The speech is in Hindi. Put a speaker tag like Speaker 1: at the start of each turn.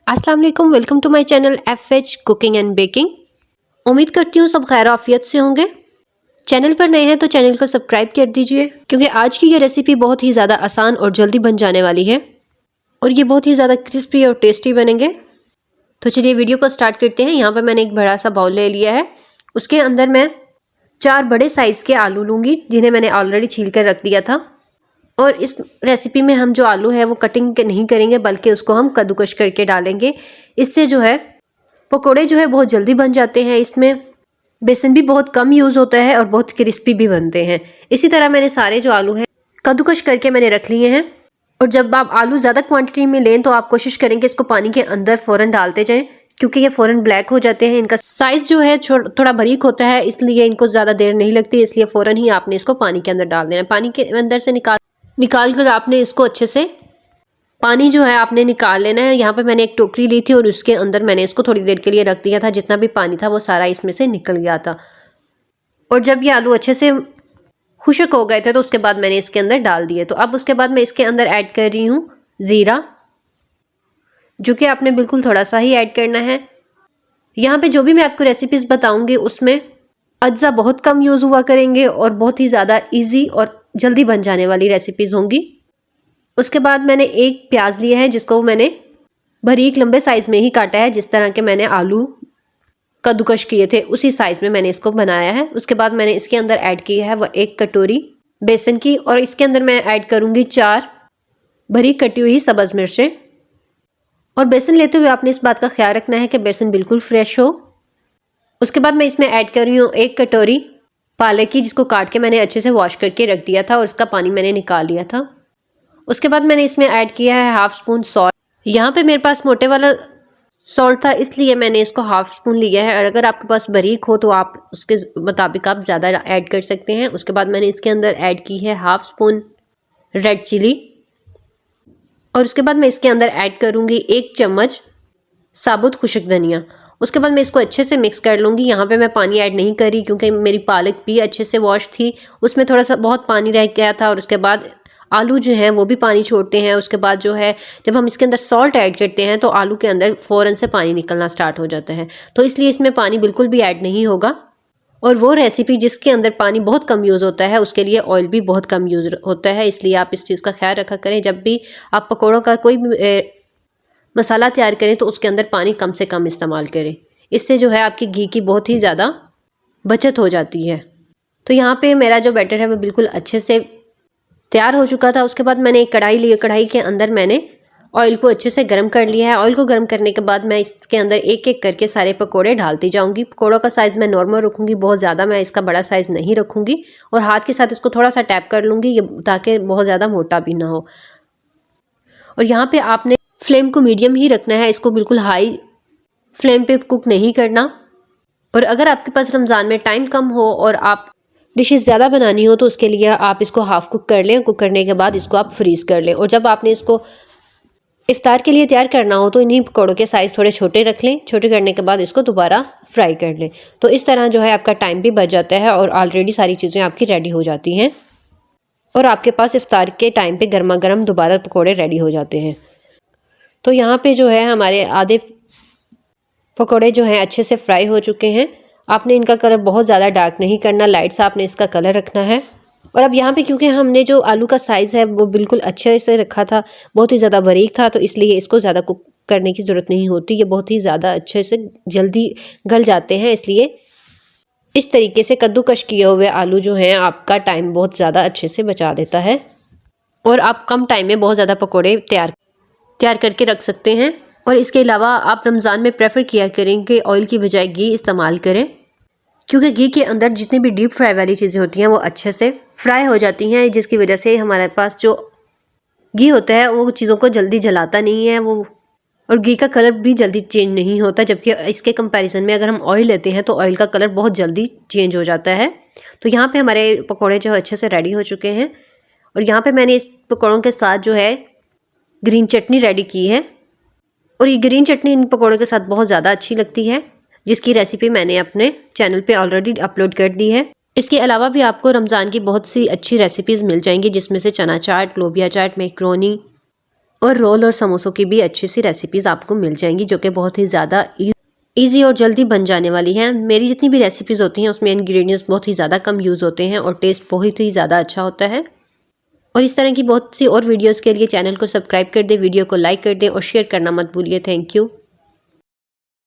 Speaker 1: अस्सलाम वालेकुम, welcome to my channel FH cooking and baking. उम्मीद करती हूँ सब खैर आफियत से होंगे। चैनल पर नए हैं तो चैनल को सब्सक्राइब कर दीजिए, क्योंकि आज की ये रेसिपी बहुत ही ज़्यादा आसान और जल्दी बन जाने वाली है और ये बहुत ही ज़्यादा क्रिस्पी और टेस्टी बनेंगे। तो चलिए वीडियो को स्टार्ट करते हैं। यहाँ पर मैंने एक बड़ा सा बाउल ले लिया है। उसके अंदर मैं 4 बड़े साइज़ के आलू लूँगी, जिन्हें मैंने ऑलरेडी छील कर रख दिया था। और इस रेसिपी में हम जो आलू है वो कटिंग नहीं करेंगे, बल्कि उसको हम कद्दूकश करके डालेंगे। इससे जो है पकोड़े जो है बहुत जल्दी बन जाते हैं। इसमें बेसन भी बहुत कम यूज़ होता है और बहुत क्रिस्पी भी बनते हैं। इसी तरह मैंने सारे जो आलू हैं कद्दूकश करके मैंने रख लिए हैं। और जब आप आलू ज़्यादा क्वांटिटी में लें तो आप कोशिश करें कि इसको पानी के अंदर फ़ौरन डालते जाएं, क्योंकि ये फ़ौरन ब्लैक हो जाते हैं। इनका साइज़ जो है थोड़ा बारीक होता है, इसलिए इनको ज़्यादा देर नहीं लगती। इसलिए फ़ौरन ही आपने इसको पानी के अंदर डाल देना है। पानी के अंदर से निकाल कर आपने इसको अच्छे से पानी जो है आपने निकाल लेना है। यहाँ पे मैंने एक टोकरी ली थी और उसके अंदर मैंने इसको थोड़ी देर के लिए रख दिया था। जितना भी पानी था वो सारा इसमें से निकल गया था। और जब ये आलू अच्छे से खुश्क हो गए थे तो उसके बाद मैंने इसके अंदर डाल दिए। तो अब उसके बाद मैं इसके अंदर ऐड कर रही हूँ ज़ीरा, जो कि आपने बिल्कुल थोड़ा सा ही ऐड करना है। यहाँ पे जो भी मैं आपको रेसिपीज़ बताऊँगी उसमें अज्जा बहुत कम यूज़ हुआ करेंगे और बहुत ही ज़्यादा ईजी और जल्दी बन जाने वाली रेसिपीज़ होंगी। उसके बाद मैंने एक प्याज लिया है, जिसको मैंने बारीक लंबे साइज़ में ही काटा है। जिस तरह के मैंने आलू कद्दूकश किए थे उसी साइज़ में मैंने इसको बनाया है। उसके बाद मैंने इसके अंदर ऐड किया है वो 1 कटोरी बेसन की, और इसके अंदर मैं ऐड करूँगी 4 बारीक कटी हुई सब्ज़ मिर्चें। और बेसन लेते हुए आपने इस बात का ख्याल रखना है कि बेसन बिल्कुल फ्रेश हो। उसके बाद मैं इसमें ऐड कर रही हूँ 1 कटोरी पालक की, जिसको काट के मैंने अच्छे से वॉश करके रख दिया था और उसका पानी मैंने निकाल लिया था। उसके बाद मैंने इसमें ऐड किया है हाफ स्पून सॉल्ट। यहाँ पे मेरे पास मोटे वाला सॉल्ट था, इसलिए मैंने इसको हाफ स्पून लिया है। और अगर आपके पास बारीक हो तो आप उसके मुताबिक आप ज़्यादा ऐड कर सकते हैं। उसके बाद मैंने इसके अंदर ऐड की है हाफ स्पून रेड चिली। और उसके बाद मैं इसके अंदर ऐड करूँगी 1 चम्मच साबुत खुश्क धनिया। उसके बाद मैं इसको अच्छे से मिक्स कर लूँगी। यहाँ पे मैं पानी ऐड नहीं करी, क्योंकि मेरी पालक भी अच्छे से वॉश थी, उसमें थोड़ा सा बहुत पानी रह गया था। और उसके बाद आलू जो है वो भी पानी छोड़ते हैं। उसके बाद जो है जब हम इसके अंदर सॉल्ट ऐड करते हैं तो आलू के अंदर फ़ौरन से पानी निकलना स्टार्ट हो जाता है। तो इसलिए इसमें पानी बिल्कुल भी ऐड नहीं होगा। और वो रेसिपी जिसके अंदर पानी बहुत कम यूज़ होता है उसके लिए ऑयल भी बहुत कम यूज़ होता है। इसलिए आप इस चीज़ का ख्याल रखा करें। जब भी आप पकौड़ों का कोई भी मसाला तैयार करें तो उसके अंदर पानी कम से कम इस्तेमाल करें। इससे जो है आपकी घी की बहुत ही ज़्यादा बचत हो जाती है। तो यहाँ पे मेरा जो बैटर है वो बिल्कुल अच्छे से तैयार हो चुका था। उसके बाद मैंने एक कढ़ाई ली। कढ़ाई के अंदर मैंने ऑयल को अच्छे से गर्म कर लिया है। ऑयल को गर्म करने के बाद मैं इसके अंदर एक एक करके सारे पकोड़े डालती जाऊंगी। पकोड़ों का साइज़ मैं नॉर्मल रखूँगी, बहुत ज़्यादा मैं इसका बड़ा साइज़ नहीं रखूँगी। और हाथ के साथ इसको थोड़ा सा टैप कर लूँगी, ताकि बहुत ज़्यादा मोटा भी ना हो। और यहाँ पर आपने फ्लेम को मीडियम ही रखना है, इसको बिल्कुल हाई फ्लेम पे कुक नहीं करना। और अगर आपके पास रमज़ान में टाइम कम हो और आप डिशेस ज़्यादा बनानी हो तो उसके लिए आप इसको हाफ़ कुक कर लें। कुक करने के बाद इसको आप फ्रीज़ कर लें। और जब आपने इसको इफ्तार के लिए तैयार करना हो तो इन्हीं पकौड़ों के साइज़ थोड़े छोटे रख लें। छोटे करने के बाद इसको दोबारा फ्राई कर लें। तो इस तरह जो है आपका टाइम भी बच जाता है और ऑलरेडी सारी चीज़ें आपकी रेडी हो जाती हैं और आपके पास इफ्तार के टाइम पे गर्मा गर्म दोबारा पकौड़े रेडी हो जाते हैं। तो यहाँ पे जो है हमारे आधे पकौड़े जो हैं अच्छे से फ्राई हो चुके हैं। आपने इनका कलर बहुत ज़्यादा डार्क नहीं करना, लाइट सा आपने इसका कलर रखना है। और अब यहाँ पे क्योंकि हमने जो आलू का साइज़ है वो बिल्कुल अच्छे से रखा था, बहुत ही ज़्यादा बारीक था, तो इसलिए इसको ज़्यादा कुक करने की ज़रूरत नहीं होती। ये बहुत ही ज़्यादा अच्छे से जल्दी गल जाते हैं। इसलिए इस तरीके से कद्दूकश किए हुए आलू जो हैं आपका टाइम बहुत ज़्यादा अच्छे से बचा देता है और आप कम टाइम में बहुत ज़्यादा पकौड़े तैयार करके रख सकते हैं। और इसके अलावा आप रमज़ान में प्रेफर किया करें कि ऑयल की बजाय घी इस्तेमाल करें, क्योंकि घी के अंदर जितनी भी डीप फ्राई वाली चीज़ें होती हैं वो अच्छे से फ्राई हो जाती हैं, जिसकी वजह से हमारे पास जो घी होता है वो चीज़ों को जल्दी जलाता नहीं है वो, और घी का कलर भी जल्दी चेंज नहीं होता। जबकि इसके कंपैरिजन में अगर हम ऑयल लेते हैं तो ऑयल का कलर बहुत जल्दी चेंज हो जाता है। तो यहाँ पे हमारे पकौड़े जो अच्छे से रेडी हो चुके हैं। और यहाँ पे मैंने इस पकौड़ों के साथ जो है ग्रीन चटनी रेडी की है, और ये ग्रीन चटनी इन पकौड़ों के साथ बहुत ज़्यादा अच्छी लगती है, जिसकी रेसिपी मैंने अपने चैनल पे ऑलरेडी अपलोड कर दी है। इसके अलावा भी आपको रमज़ान की बहुत सी अच्छी रेसिपीज़ मिल जाएंगी, जिसमें से चना चाट, लोबिया चाट, मैक्रोनी और रोल और समोसों की भी अच्छी सी रेसिपीज़ आपको मिल जाएंगी, जो कि बहुत ही ज़्यादा ईजी और जल्दी बन जाने वाली हैं। मेरी जितनी भी रेसिपीज़ होती हैं उसमें इंग्रेडिएंट्स बहुत ही ज़्यादा कम यूज़ होते हैं और टेस्ट बहुत ही ज़्यादा अच्छा होता है। और इस तरह की बहुत सी और वीडियोज़ के लिए चैनल को सब्सक्राइब कर दें, वीडियो को लाइक कर दें और शेयर करना मत भूलिए। Thank you.